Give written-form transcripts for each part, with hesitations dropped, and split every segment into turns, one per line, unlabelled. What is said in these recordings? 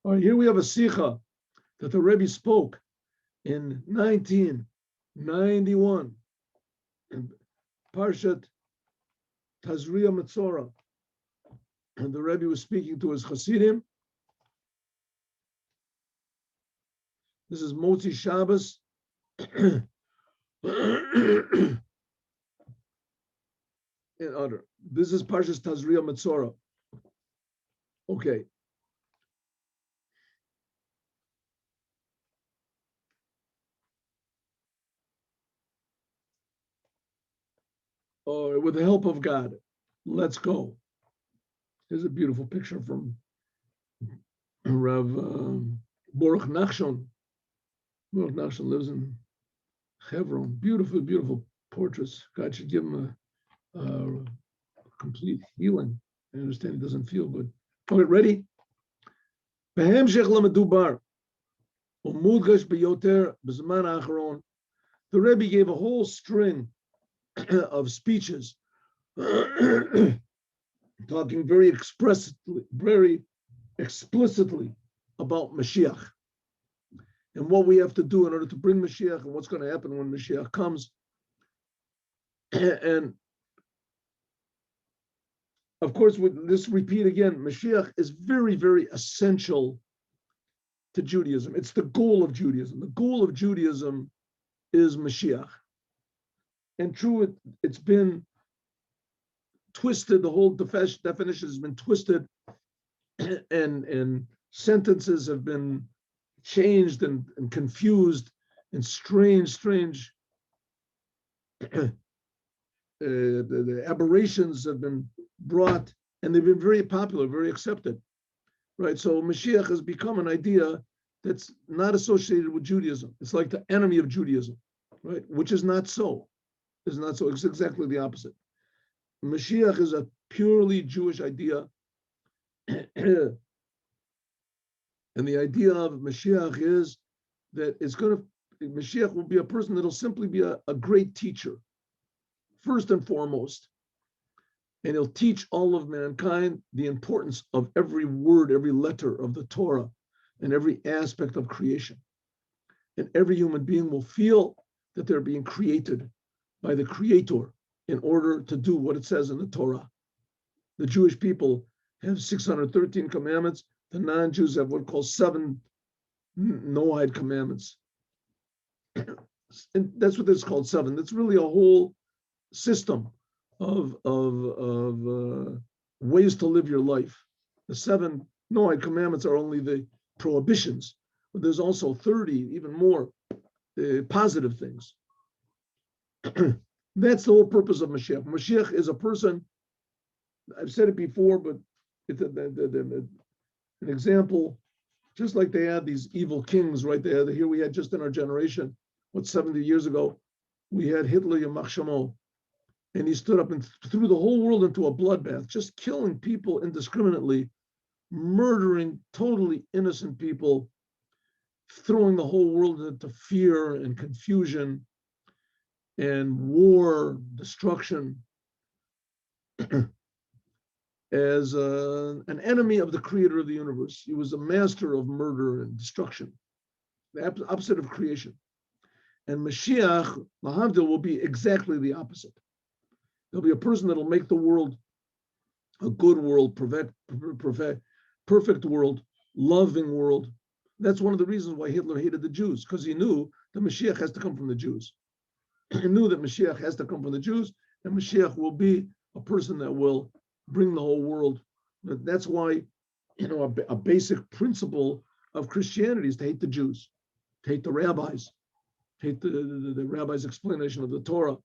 All right, here we have a sikha that the Rebbe spoke in 1991 in Parshat Tazria-Metzora. And the Rebbe was speaking to his Hasidim. This is Motzi Shabbos. In order. This is Parshat Tazria-Metzora. Okay. With the help of God, let's go. Here's a beautiful picture from Rav Baruch Nachshon. Baruch Nachshon lives in Hebron. Beautiful, beautiful portraits. God should give him a complete healing. I understand he doesn't feel good. Okay, ready? The Rebbe gave a whole string of speeches talking very explicitly about Mashiach and what we have to do in order to bring Mashiach and what's going to happen when Mashiach comes. And of course, with this repeat again, Mashiach is very, very essential to Judaism. It's the goal of Judaism. The goal of Judaism is Mashiach. And true, it's been twisted. The whole definition has been twisted, and sentences have been changed and confused, and strange the aberrations have been brought, and they've been very popular, very accepted, right? So Mashiach has become an idea that's not associated with Judaism. It's like the enemy of Judaism, right? Which is not so. It's not so. It's exactly the opposite. Mashiach is a purely Jewish idea. And the idea of Mashiach is that Mashiach will be a person that'll simply be a great teacher, first and foremost. And he'll teach all of mankind the importance of every word, every letter of the Torah, and every aspect of creation. And every human being will feel that they're being created by the Creator in order to do what it says in the Torah. The Jewish people have 613 commandments. The non-Jews have what called 7 Noahide commandments. And that's what it's called, 7. That's really a whole system of ways to live your life. The 7 Noahide commandments are only the prohibitions, but there's also 30, even more positive things. That's the whole purpose of Mashiach. Mashiach is a person, I've said it before, but it's an example, just like they had these evil kings, right? Here we had just in our generation, 70 years ago, we had Hitler Yamach Shamo, and he stood up and threw the whole world into a bloodbath, just killing people indiscriminately, murdering totally innocent people, throwing the whole world into fear and confusion and war, destruction, as an enemy of the creator of the universe. He was a master of murder and destruction, the opposite of creation. And Mashiach, Lahavdil, will be exactly the opposite. There'll be a person that'll make the world a good world, perfect world, loving world. That's one of the reasons why Hitler hated the Jews, because he knew the Mashiach has to come from the Jews. He knew that Mashiach has to come from the Jews, and Mashiach will be a person that will bring the whole world. That's why, a basic principle of Christianity is to hate the Jews, to hate the rabbis, to hate the rabbi's explanation of the Torah.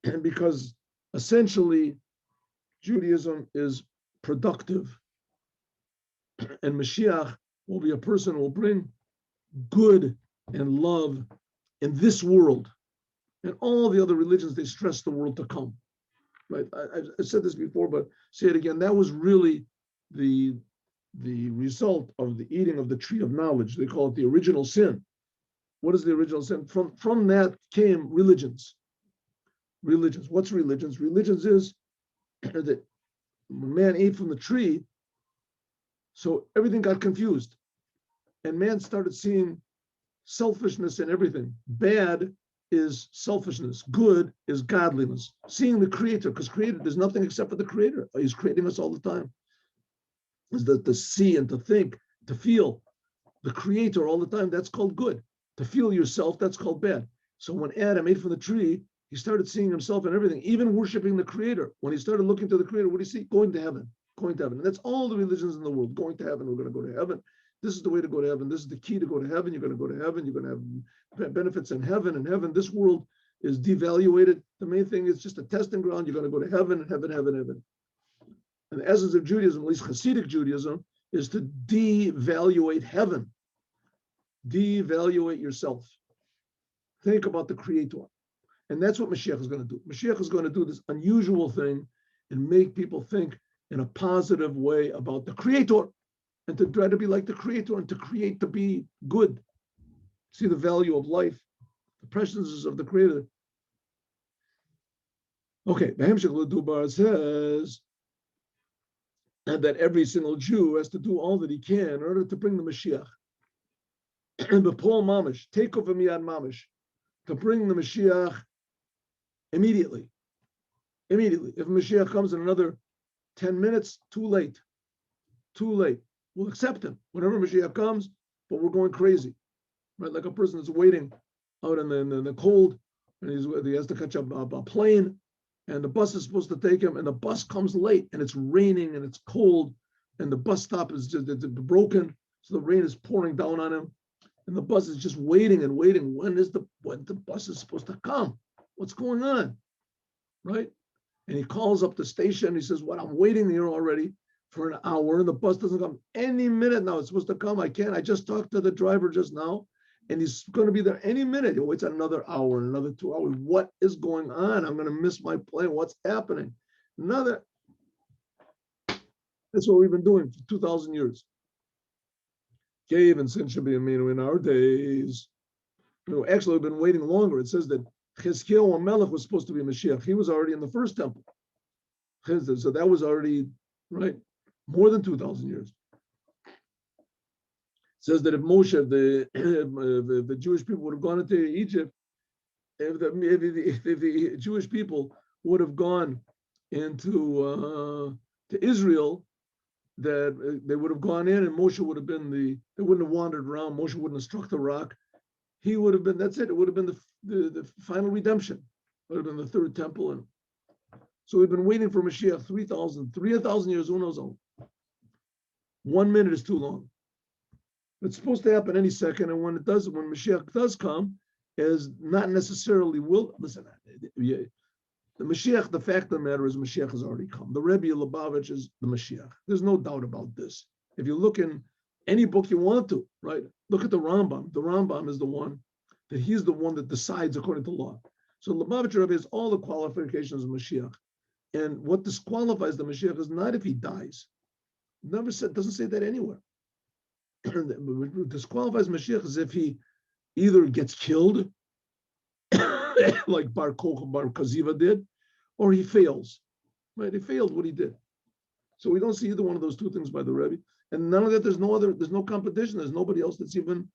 And because essentially Judaism is productive, and Mashiach will be a person who will bring good and love in this world. And all the other religions, they stress the world to come. Right? I've said this before, but say it again. That was really the result of the eating of the tree of knowledge. They call it the original sin. What is the original sin? From that came religions. Religions. What's religions? Religions is that when man ate from the tree, So everything got confused. And man started seeing selfishness in everything. Bad is selfishness. Good is godliness. Seeing the Creator, because Creator, there's nothing except for the Creator. He's creating us all the time. Is that to see and to think, to feel the Creator all the time, that's called good. To feel yourself, that's called bad. So when Adam ate from the tree, he started seeing himself in everything, even worshiping the Creator. When he started looking to the Creator, what do you see? Going to heaven. Going to heaven. And that's all the religions in the world. Going to heaven. We're going to go to heaven. This is the way to go to heaven. This is the key to go to heaven. You're going to go to heaven. You're going to have benefits in heaven. And heaven, this world is devaluated. The main thing is just a testing ground. You're going to go to heaven, heaven, heaven, heaven. And the essence of Judaism, at least Hasidic Judaism, is to devaluate heaven. Devaluate yourself. Think about the Creator. And that's what Mashiach is going to do. Mashiach is going to do this unusual thing and make people think in a positive way about the Creator and to try to be like the Creator and to create to be good. See the value of life, the preciousness of the Creator. Okay, Behemshech Dubar says that every single Jew has to do all that he can in order to bring the Mashiach. And B'Pol Mamish, take over Miyad Mamish, to bring the Mashiach immediately. Immediately. If Mashiach comes in another 10 minutes, too late. Too late. We'll accept him whenever Mashiach comes, but we're going crazy. Right? Like a person that's waiting out in the cold, and he has to catch a plane, and the bus is supposed to take him, and the bus comes late, and it's raining, and it's cold, and the bus stop is just it's broken, so the rain is pouring down on him, and the bus is just waiting and waiting. When the bus is supposed to come? What's going on? Right? And he calls up the station. He says, "What? I'm waiting here already for an hour, and the bus doesn't come any minute now. It's supposed to come. I can't. I just talked to the driver just now, and he's going to be there any minute." He waits another hour, another 2 hours. What is going on? I'm going to miss my plane. What's happening? That's what we've been doing for 2,000 years. Okay, even since should be in our days. Actually, we've been waiting longer. It says that Chizkiyahu Melech was supposed to be Mashiach. He was already in the first temple. So that was already, right, more than 2,000 years. It says that if Moshe, the Jewish people would have gone into Egypt, if the Jewish people would have gone into to Israel, that they would have gone in and Moshe would have been they wouldn't have wandered around. Moshe wouldn't have struck the rock. He would have been, that's it. It would have been the final redemption. It would have been the third temple. And so we've been waiting for Mashiach 3,000 years, who knows how. 1 minute is too long. It's supposed to happen any second. And when Mashiach does come, is not necessarily will. Listen, the Mashiach, the fact of the matter is Mashiach has already come. The Rebbe Lubavitch is the Mashiach. There's no doubt about this. If you look in any book you want to, right? Look at the Rambam. The Rambam is the one that he's the one that decides according to law. So Lubavitch Rebbe has all the qualifications of Mashiach. And what disqualifies the Mashiach is not if he dies. Never said, doesn't say that anywhere. What disqualifies Mashiach is if he either gets killed, like Bar Kaziva did, or he fails. Right? He failed what he did. So we don't see either one of those two things by the Rebbe. And none of that, there's no competition. There's nobody else that's even,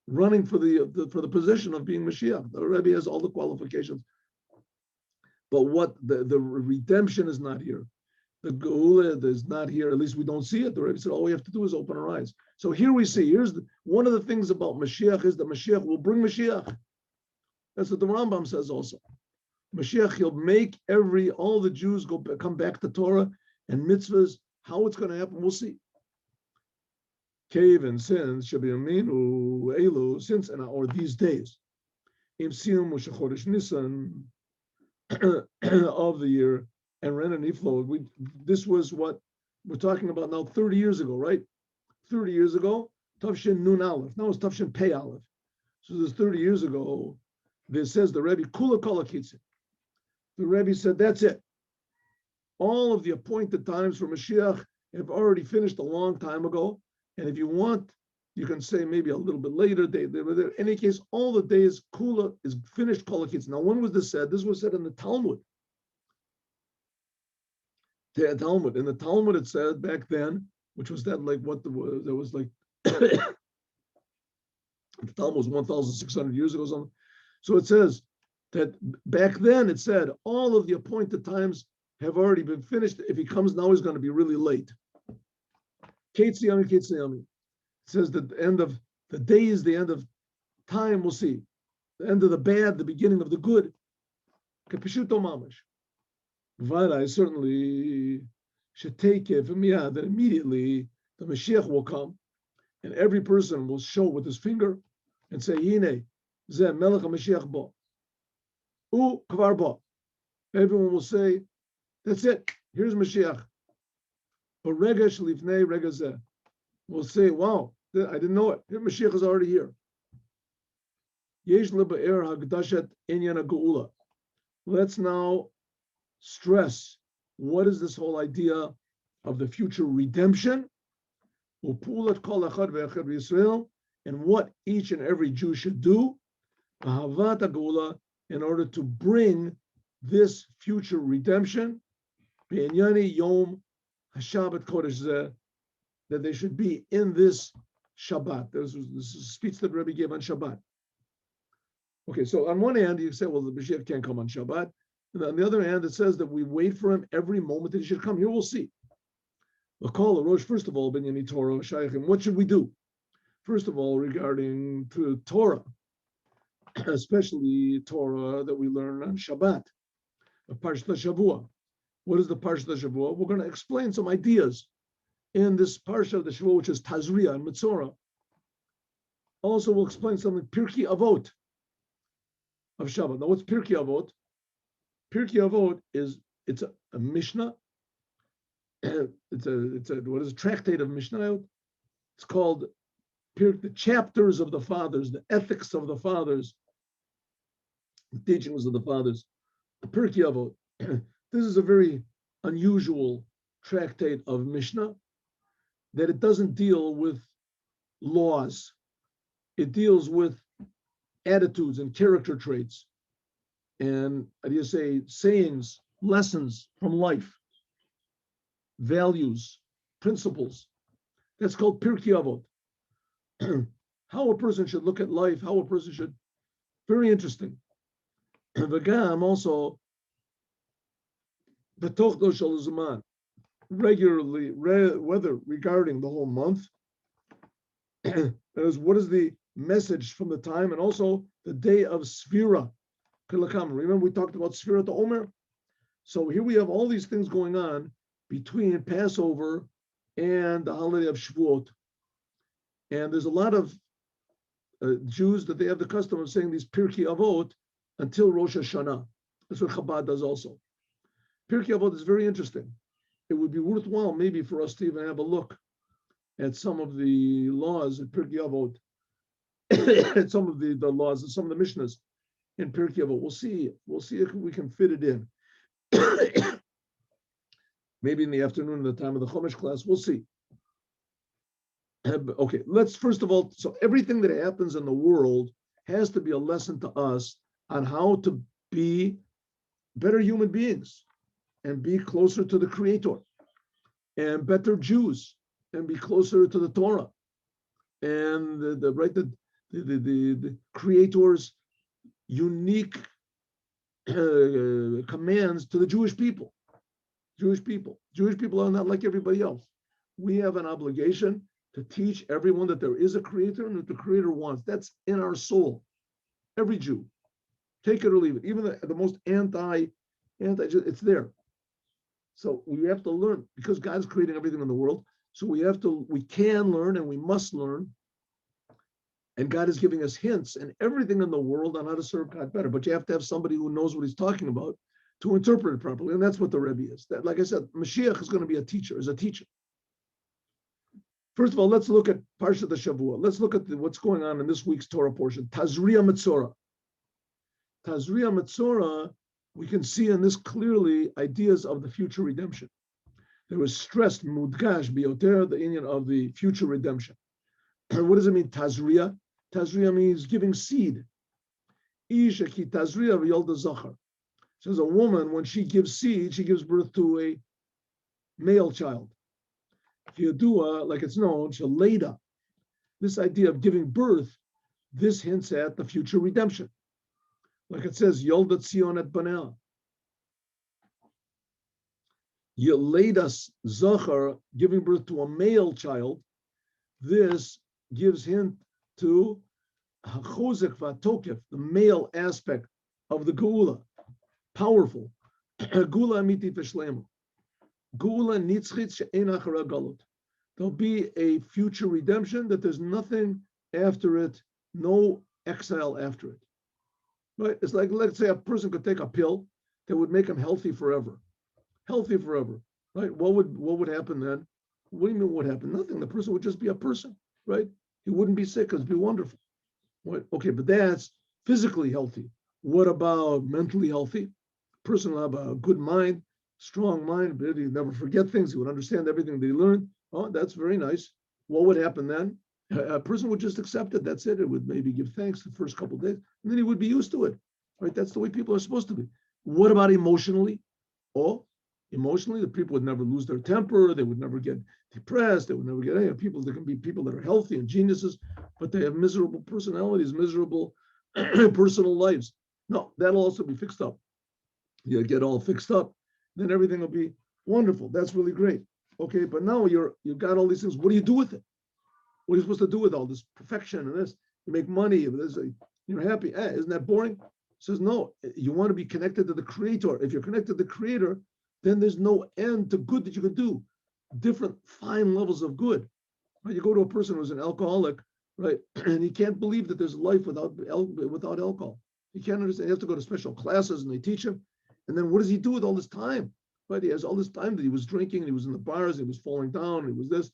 running for the position of being Mashiach. The Rebbe has all the qualifications. But what the redemption is not here. The Geula is not here. At least we don't see it. The Rebbe said all we have to do is open our eyes. So here we see. One of the things about Mashiach is that Mashiach will bring Mashiach. That's what the Rambam says also. Mashiach, he'll make all the Jews come back to Torah and mitzvahs. How it's going to happen, we'll see. Cave and since should be aminu elu since or these days. Im sium ushachodesh Nisan of the year and Ren and Iflo. This was what we're talking about now. 30 years ago, right? 30 years ago, Tavshin Nun Aleph. Now it's Tavshin Pei Aleph. So this 30 years ago, this says the Rebbe Kula Kol HaKitzim. The Rebbe said that's it. All of the appointed times for Mashiach have already finished a long time ago. And if you want, you can say maybe a little bit later. In any case, all the days Kula is finished Kol HaKitzim. Now, when was this said? This was said in the Talmud. Talmud. In the Talmud, it said back then, which was that like what there was like the Talmud was 1,600 years ago. Something. So it says that back then it said all of the appointed times have already been finished. If he comes now, he's going to be really late. Ketziyami, Ketziyami. It says that the end of the day is the end of time. We'll see. The end of the bad, the beginning of the good. Kapeshuto mamash. But I certainly should take it from that immediately the Mashiach will come and every person will show with his finger and say, Yine, Zeh Melech HaMashiach bo. U Kvar bo. Everyone will say, that's it. Here's Mashiach. But Rega Shlifnei Rega Zeh. We'll say, wow, I didn't know it. Here Mashiach is already here. Yesh Leba'er HaGdashat Inyan HaGeula. Let's now stress what is this whole idea of the future redemption, and what each and every Jew should do in order to bring this future redemption, that they should be in this Shabbat. This is a speech that Rebbe gave on Shabbat. Okay, so on one hand, you say, well, the Mashiach can't come on Shabbat. And on the other hand, it says that we wait for him every moment that he should come. Here we'll see. First of all, Binyamin Torah, Shayachim, what should we do? First of all, regarding to Torah, especially Torah that we learn on Shabbat, Parshat Shavua. What is the Parshat Shavua? We're going to explain some ideas in this Parshat of the Shavua, which is Tazria-Metzora. Also, we'll explain something Pirkei Avot of Shabbat. Now, what's Pirkei Avot? Pirkei Avot it's a Mishnah. It's a tractate of Mishnah. It's called the chapters of the fathers, the ethics of the fathers, the teachings of the fathers. The Pirkei Avot. This is a very unusual tractate of Mishnah, that it doesn't deal with laws. It deals with attitudes and character traits. And how do you say, sayings, lessons from life, values, principles. That's called Pirkei Avot. How a person should look at life, how a person should, very interesting. V'gam also, B'tochdo shel zaman, regularly, whether regarding the whole month, that is, what is the message from the time, and also the day of Sfira. Remember we talked about Sfira to Omer? So here we have all these things going on between Passover and the holiday of Shavuot. And there's a lot of Jews that they have the custom of saying these Pirkei Avot until Rosh Hashanah. That's what Chabad does also. Pirkei Avot is very interesting. It would be worthwhile maybe for us to even have a look at some of the laws at Pirkei Avot, at some of the laws and some of the Mishnahs in Pirkei Avot. We'll see if we can fit it in. Maybe in the afternoon at the time of the Chumash class, we'll see. Okay, let's first of all, so everything that happens in the world has to be a lesson to us on how to be better human beings and be closer to the Creator and better Jews and be closer to the Torah and the Creator's unique commands to the Jewish people. Jewish people are not like everybody else. We have an obligation to teach everyone that there is a Creator and that the Creator wants. That's in our soul. Every Jew, take it or leave it. Even the most anti, it's there. So we have to learn, because God's creating everything in the world. So we can learn and we must learn. And God is giving us hints and everything in the world on how to serve God better. But you have to have somebody who knows what he's talking about to interpret it properly. And that's what the Rebbe is. That, like I said, Mashiach is going to be a teacher. First of all, let's look at Parshat Shavua. Let's look at what's going on in this week's Torah portion. Tazria-Metzora. Tazria-Metzora, we can see in this clearly ideas of the future redemption. There was stressed, mudgash, bioter, the inyan of the future redemption. What does it mean, Tazria? Tazria means giving seed. Isha ki Tazria v'yolda zachar. Says a woman, when she gives seed, she gives birth to male child. Yadua, like it's known, Shaleda. This idea of giving birth, this hints at the future redemption. Like it says, Yolda Tzion et Banea. Yeledas Zachar, giving birth to a male child, this gives hint to Hachozek Vatokef, the male aspect of the Geula. Powerful. Geula Amiti Veshlema. Geula Nitzchit She'en Achara Galut. There'll be a future redemption that there's nothing after it, no exile after it. Right? It's like, let's say a person could take a pill that would make him healthy forever. Healthy forever. Right? What would happen then? What do you mean what happened? Nothing. The person would just be a person, right? He wouldn't be sick, it'd be wonderful. What? Okay, but that's physically healthy. What about mentally healthy? A person will have a good mind, strong mind, but he'd never forget things. He would understand everything that he learned. Oh, that's very nice. What would happen then? A person would just accept it. That's it. It would maybe give thanks the first couple of days, and then he would be used to it. Right? That's the way people are supposed to be. What about emotionally? Oh, emotionally, the people would never lose their temper. They would never get depressed. They would never get any people. There can be people that are healthy and geniuses, but they have miserable personalities, miserable personal lives. No, that'll also be fixed up. You get all fixed up, then everything will be wonderful. That's really great. Okay, but now you've got all these things. What do you do with it? What are you supposed to do with all this perfection and this? You make money, you're happy. Isn't that boring? He says, no, you want to be connected to the Creator. If you're connected to the Creator, then there's no end to good that you can do. Different fine levels of good. Right? You go to a person who's an alcoholic, right, and he can't believe that there's life without alcohol. He can't understand. He has to go to special classes and they teach him. And then what does he do with all this time? Right? He has all this time that he was drinking, he was in the bars, he was falling down, he was this,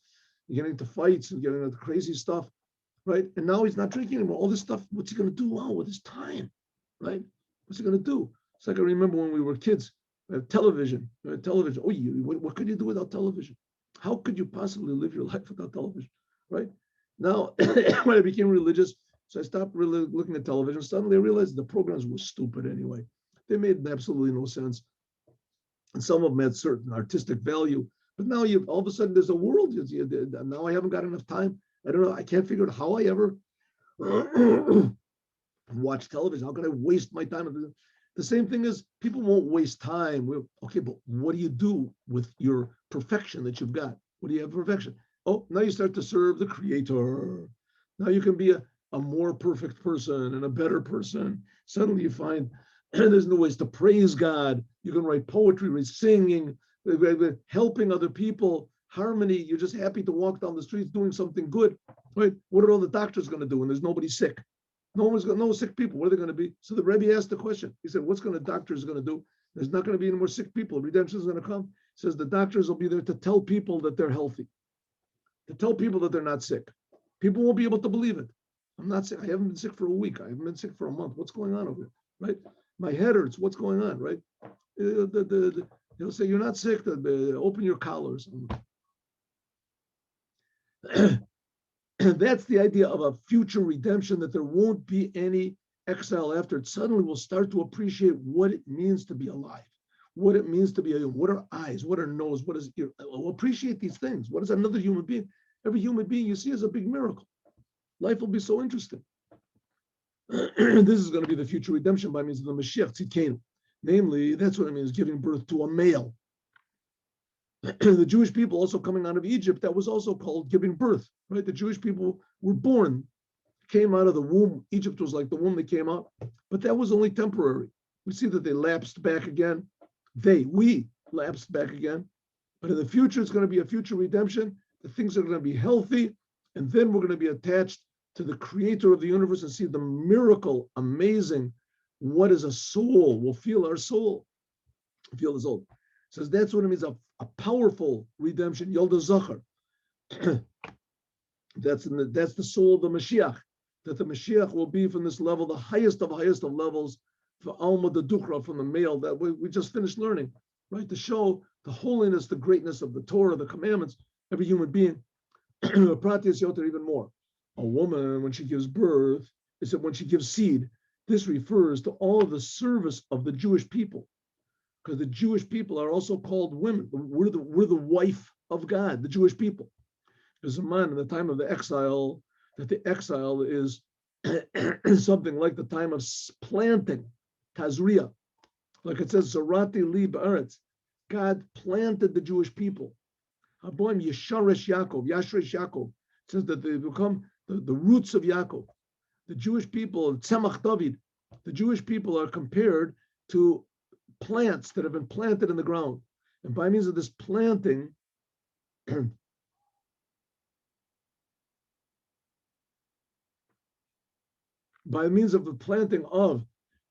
getting into fights and getting into crazy stuff, right? And now he's not drinking anymore. All this stuff, what's he going to do now with his time, right? What's he going to do? It's like I remember when we were kids, television. Television. Oh, what could you do without television? How could you possibly live your life without television, right? Now, when I became religious, so I stopped really looking at television. Suddenly I realized the programs were stupid anyway. They made absolutely no sense. And some of them had certain artistic value. But now all of a sudden there's a world. Now I haven't got enough time. I don't know. I can't figure out how I ever watch television. How can I waste my time? The same thing is people won't waste time. Okay, but what do you do with your perfection that you've got? What do you have perfection? Oh, now you start to serve the Creator. Now you can be a more perfect person and a better person. Suddenly you find there's new ways to praise God. You can write poetry, singing, helping other people, harmony. You're just happy to walk down the streets doing something good, right? What are all the doctors going to do when there's nobody sick? No sick people. What are they going to be? So the Rebbe asked the question. He said, what's doctors going to do? There's not going to be any more sick people. Redemption is going to come. He says the doctors will be there to tell people that they're healthy, to tell people that they're not sick. People won't be able to believe it. I'm not sick. I haven't been sick for a week. I haven't been sick for a month. What's going on over here, right? My head hurts. What's going on, right? They'll say, you're not sick. Open your collars. That's the idea of a future redemption, that there won't be any exile after it. Suddenly we'll start to appreciate what it means to be alive, what it means to be a, what are eyes, what are nose, what is ear. We'll appreciate these things. What is another human being? Every human being you see is a big miracle. Life will be so interesting. This is going to be the future redemption by means of the Mashiach Tzidkenu. Namely, that's what it means, giving birth to a male. The Jewish people also coming out of Egypt, that was also called giving birth, right? The Jewish people were born, came out of the womb. Egypt was like the womb that came out, but that was only temporary. We see that they lapsed back again. We lapsed back again. But in the future, it's going to be a future redemption. The things are going to be healthy, and then we're going to be attached to the Creator of the universe and see the miracle, amazing. What is a soul? We'll feel our soul. Feel the soul. Says that's what it means, a powerful redemption. Yolda Zachar. That's the soul of the Mashiach. That the Mashiach will be from this level, the highest of levels, for Alma the Dukra, from the male that we just finished learning, right? To show the holiness, the greatness of the Torah, the commandments, every human being. Pratyas Yoter even more. A woman, when she gives birth, when she gives seed, this refers to all of the service of the Jewish people. because the Jewish people are also called women. We're the wife of God, the Jewish people. There's a man in the time of the exile, that the exile is something like the time of planting, Tazria. Like it says, Zarati li ba'aretz. God planted the Jewish people. Haboim Yesharish Yaakov, Yashrish Yaakov. It says that they become the roots of Yaakov. The Jewish people, Tzemach David, the Jewish people are compared to plants that have been planted in the ground. And by means of this planting, by means of the planting of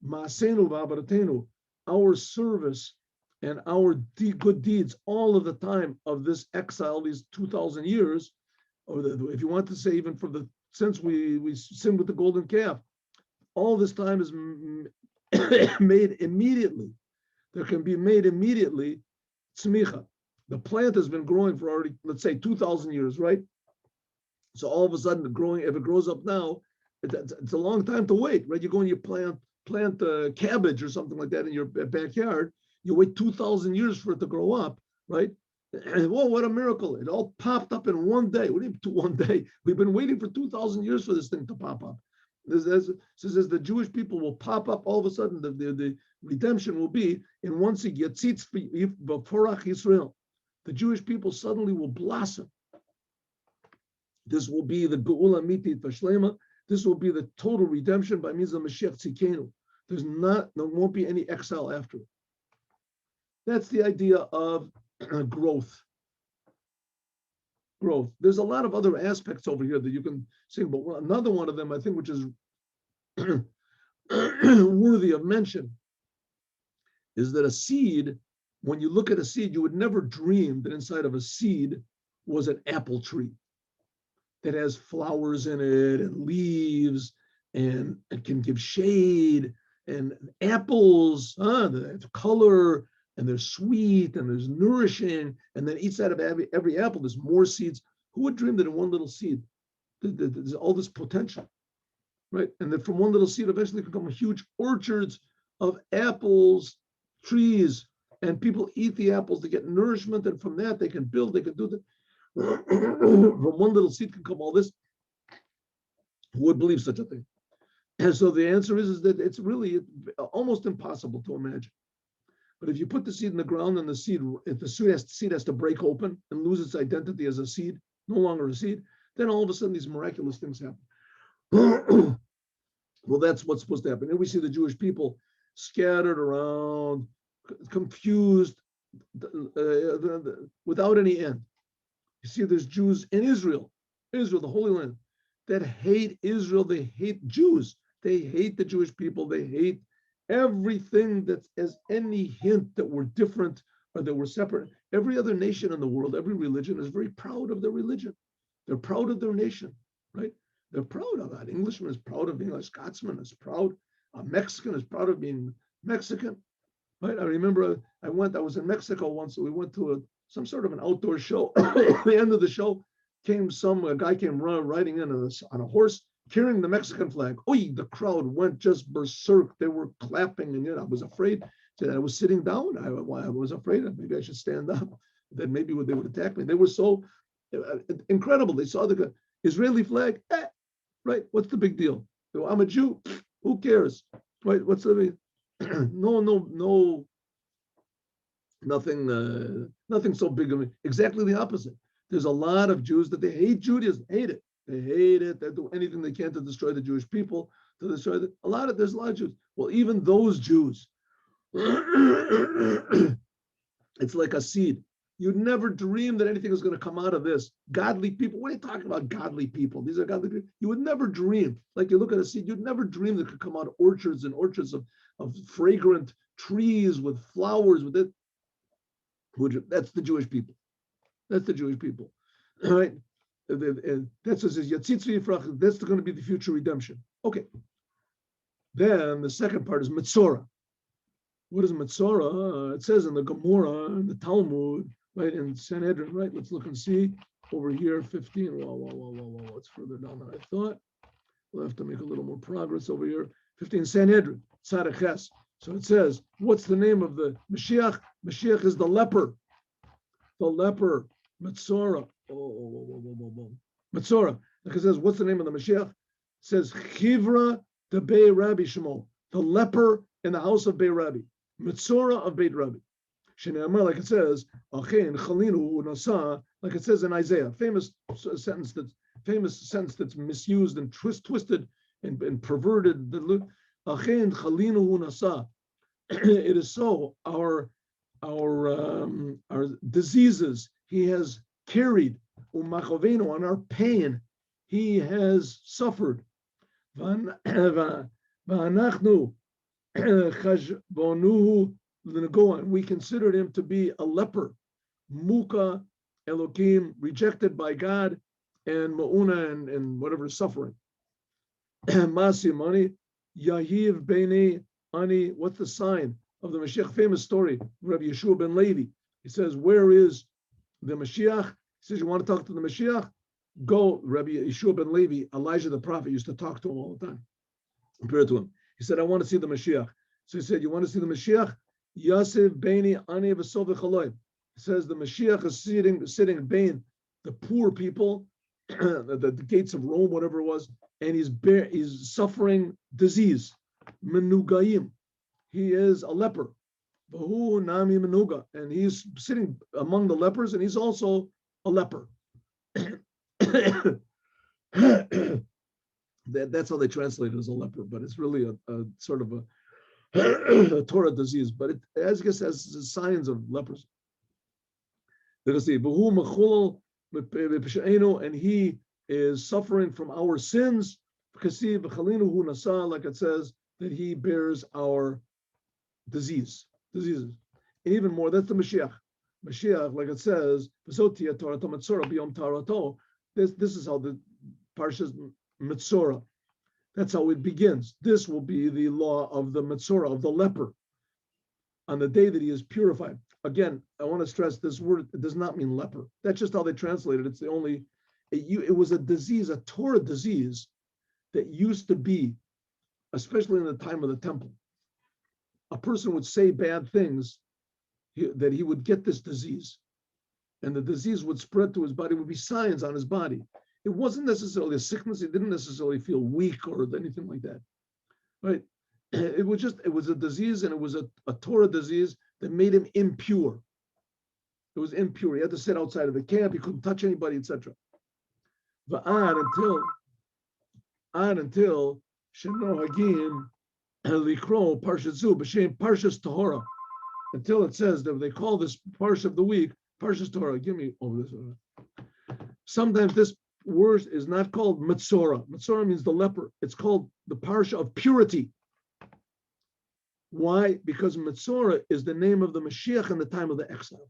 Ma'asenu v'Abaratenu, our service and our good deeds, all of the time of this exile, these 2,000 years, or if you want to say even since we sinned with the golden calf, all this time is made immediately. There can be made immediately tzmicha. The plant has been growing for already, let's say, 2,000 years, right? So all of a sudden, if it grows up now, it's a long time to wait, right? You go and you plant cabbage or something like that in your backyard. You wait 2,000 years for it to grow up, right? And whoa, what a miracle. It all popped up in one day. What do you mean one day? We've been waiting for 2,000 years for this thing to pop up. Says the Jewish people will pop up all of a sudden. The redemption will be in one seed. Israel. The Jewish people suddenly will blossom. This will be the Geula Mitit Vashlema. This will be the total redemption by means of Mashiach Tzikenu. There won't be any exile after it. That's the idea of growth. Growth. There's a lot of other aspects over here that you can sing, but another one of them, I think, which is worthy of mention, is that a seed, when you look at a seed, you would never dream that inside of a seed was an apple tree that has flowers in it and leaves and it can give shade and apples, they have color and they're sweet and there's nourishing, and then each side of every apple there's more seeds. Who would dream that in one little seed there's all this potential, right? And that from one little seed eventually can come huge orchards of apples, trees, and people eat the apples to get nourishment, and from that they can build, they can do that. From one little seed can come all this. Who would believe such a thing? And so the answer is that it's really almost impossible to imagine. But if you put the seed in the ground and if the seed has to break open and lose its identity as a seed, no longer a seed, then all of a sudden these miraculous things happen. Well, that's what's supposed to happen. And we see the Jewish people scattered around, confused, without any end. You see, there's Jews in Israel, the Holy Land, that hate Israel. They hate Jews. They hate the Jewish people. They hate everything that has any hint that we're different or that we're separate. Every other nation in the world, every religion is very proud of their religion. They're proud of their nation, right? They're proud of that. Englishman is proud of being a Scotsman, is proud. A Mexican is proud of being Mexican, right? I remember I was in Mexico once, so we went to some sort of an outdoor show. At the end of the show, a guy came riding in on a horse, carrying the Mexican flag. The crowd went just berserk. They were clapping, and I was afraid. I was sitting down. I was afraid that maybe I should stand up. That maybe they would attack me. They were so incredible. They saw the Israeli flag. Right? What's the big deal? I'm a Jew. Who cares? Right? What's the big? No. Nothing so big of me. Exactly the opposite. There's a lot of Jews that they hate Judaism. Hate it. They hate it. They do anything they can to destroy the Jewish people. There's a lot of Jews. Well, even those Jews, it's like a seed. You'd never dream that anything is going to come out of this. Godly people. What are you talking about, godly people? These are godly people. You would never dream. Like you look at a seed, you'd never dream that could come out orchards and orchards of fragrant trees with flowers with it. That's the Jewish people. That's the Jewish people. All right. And that's what it says. That's going to be the future redemption. Okay. Then the second part is Metzora. What is Metzora? It says in the Gemara, in the Talmud, right, in Sanhedrin, right? Let's look and see over here, 15. Whoa. It's further down than I thought. We'll have to make a little more progress over here. 15, Sanhedrin, Tzaddik Ches. So it says, what's the name of the Mashiach? Mashiach is the leper. The leper, Metzora. Metzora. Like it says, what's the name of the Mashiach? It says, Chivra de Bei Rabbi Shemo. The leper in the house of Bei Rabbi. Metzora of Beit Rabbi. Like it says, like it says in Isaiah, famous sentence that's misused and twisted and perverted. It is so. Our diseases He has carried, on our pain He has suffered. We considered Him to be a leper, Muka Elohim, rejected by God, and Ma'una and whatever suffering. Masi Mani, Yahiv Bene Ani, what's the sign of the Mashiach? Famous story, Rabbi Yeshua ben Levi. He says, where is the Mashiach? He says, you want to talk to the Mashiach? Go, Rabbi Yeshua ben Levi, Elijah the prophet used to talk to him all the time. Compare to him. He said, I want to see the Mashiach. So he said, you want to see the Mashiach? Yosef Beni Ani V'Sov V'Chaloim. He says the Mashiach is sitting Bain, the poor people, the gates of Rome, whatever it was, and he's suffering disease. Menugayim. He is a leper. Vahu Nami Menuga. And he's sitting among the lepers, and he's also a leper. That's how they translate it as a leper, but it's really a sort of a Torah disease, but it as I guess has signs of leprosy. Let us see, and he is suffering from our sins, like it says that he bears our diseases. And even more, that's the Mashiach. Mashiach, like it says, this is how the Parshas Metzora. That's how it begins. This will be the law of the Metzora, of the leper, on the day that he is purified. Again, I want to stress this word, it does not mean leper. That's just how they translate it. It's the only, it was a disease, a Torah disease that used to be, especially in the time of the temple. A person would say bad things, that he would get this disease. And the disease would spread to his body, would be signs on his body. It wasn't necessarily a sickness. He didn't necessarily feel weak or anything like that, right? It was a disease, and it was a Torah disease that made him impure. It was impure. He had to sit outside of the camp. He couldn't touch anybody, etc. Until Sheno Hagim Likro Parshazu B'Shem Parshas Tahora. Until it says that they call this Parsha of the week Parshas Tahora. Give me over this. Sometimes this word is not called Metzora. Metzora means the leper. It's called the Parsha of purity. Why? Because Metzora is the name of the Mashiach in the time of the exile.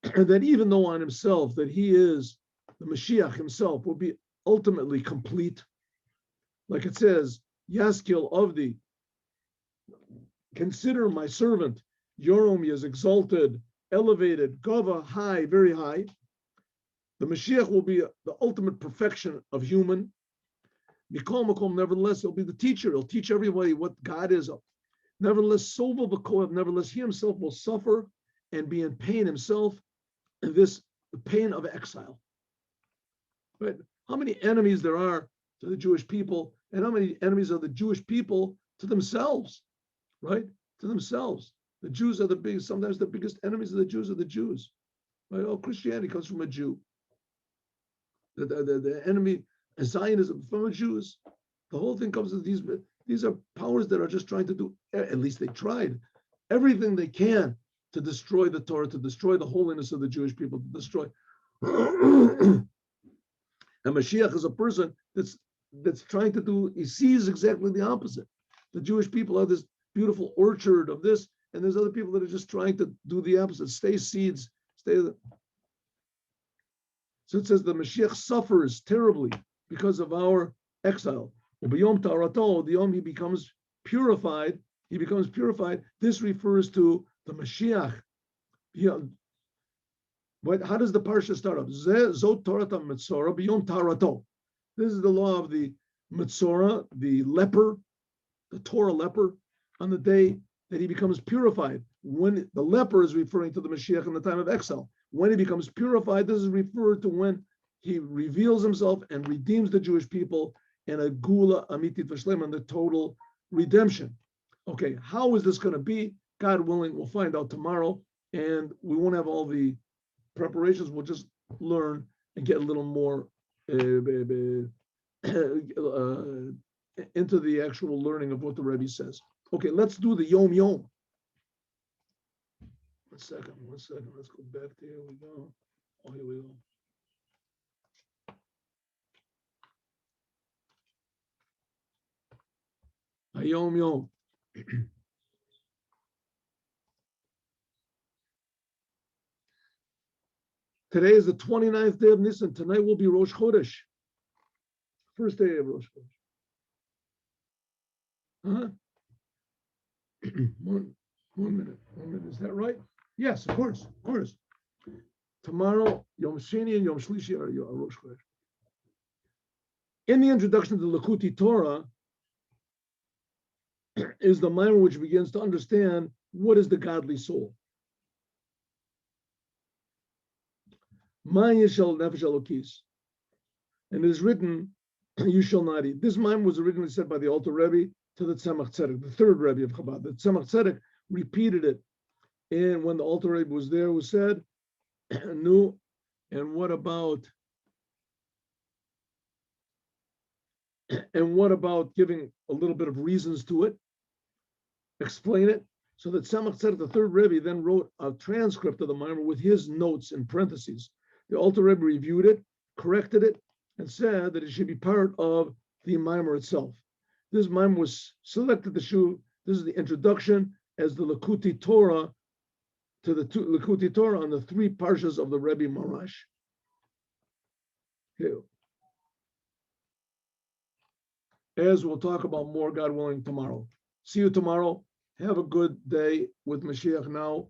And that even though on himself, that he is the Mashiach himself, will be ultimately complete. Like it says, Yaskil Avdi, consider my servant, Yorom is exalted, elevated, Gava, high, very high. The Mashiach will be the ultimate perfection of human. Mikol Makom, nevertheless, he'll be the teacher. He'll teach everybody what God is. Nevertheless, Sovel B'Koav, nevertheless, he himself will suffer and be in pain himself, in this pain of exile. Right? How many enemies there are to the Jewish people, and how many enemies are the Jewish people to themselves, right? To themselves. The Jews are sometimes the biggest enemies of the Jews are the Jews. Right? All Christianity comes from a Jew. The enemy, Zionism, from Jews. The whole thing comes with these are powers that are just trying to do, at least they tried, everything they can to destroy the Torah, to destroy the holiness of the Jewish people, to destroy. And Mashiach is a person that's trying to do, he sees exactly the opposite. The Jewish people are this beautiful orchard of this, and there's other people that are just trying to do the opposite, stay seeds, stay. So it says the Mashiach suffers terribly because of our exile. The Yom he becomes purified. This refers to the Mashiach. How does the parsha start off? This is the law of the Metzora, the leper, the Torah leper on the day that he becomes purified. When the leper is referring to the Mashiach in the time of exile. When he becomes purified, this is referred to when he reveals himself and redeems the Jewish people in a gula amitit v'shlema, and the total redemption. Okay, how is this going to be? God willing, we'll find out tomorrow, and we won't have all the preparations. We'll just learn and get a little more into the actual learning of what the Rebbe says. Okay, let's do the Yom Yom. One second. Let's go back there. Here we go. Oh, here we go. Yom Yom. Today is the 29th day of Nisan. Tonight will be Rosh Chodesh. First day of Rosh Chodesh. One minute. Is that right? Yes, of course. Tomorrow, Yom Sheni and Yom Shlishi are Rosh Chodesh. In the introduction to the Likutei Torah is the mind which begins to understand what is the godly soul. Man yishal nefesh elokis. And it is written, you shall not eat. This mind was originally said by the Alter Rebbe to the Tzemach Tzedek, the third Rebbe of Chabad. The Tzemach Tzedek repeated it. And when the Alter Rebbe was there, was said, no, and what about giving a little bit of reasons to it? Explain it. So that Tzemach Tzedek, the third Rebbe, then wrote a transcript of the Maimer with his notes in parentheses. The Alter Rebbe reviewed it, corrected it, and said that it should be part of the Maimer itself. This Maimer was selected to show, this is the introduction as the Likutei Torah to the Likutei Torah on the three parshas of the Rebbe Marash. Here. As we'll talk about more, God willing, tomorrow. See you tomorrow. Have a good day with Mashiach now.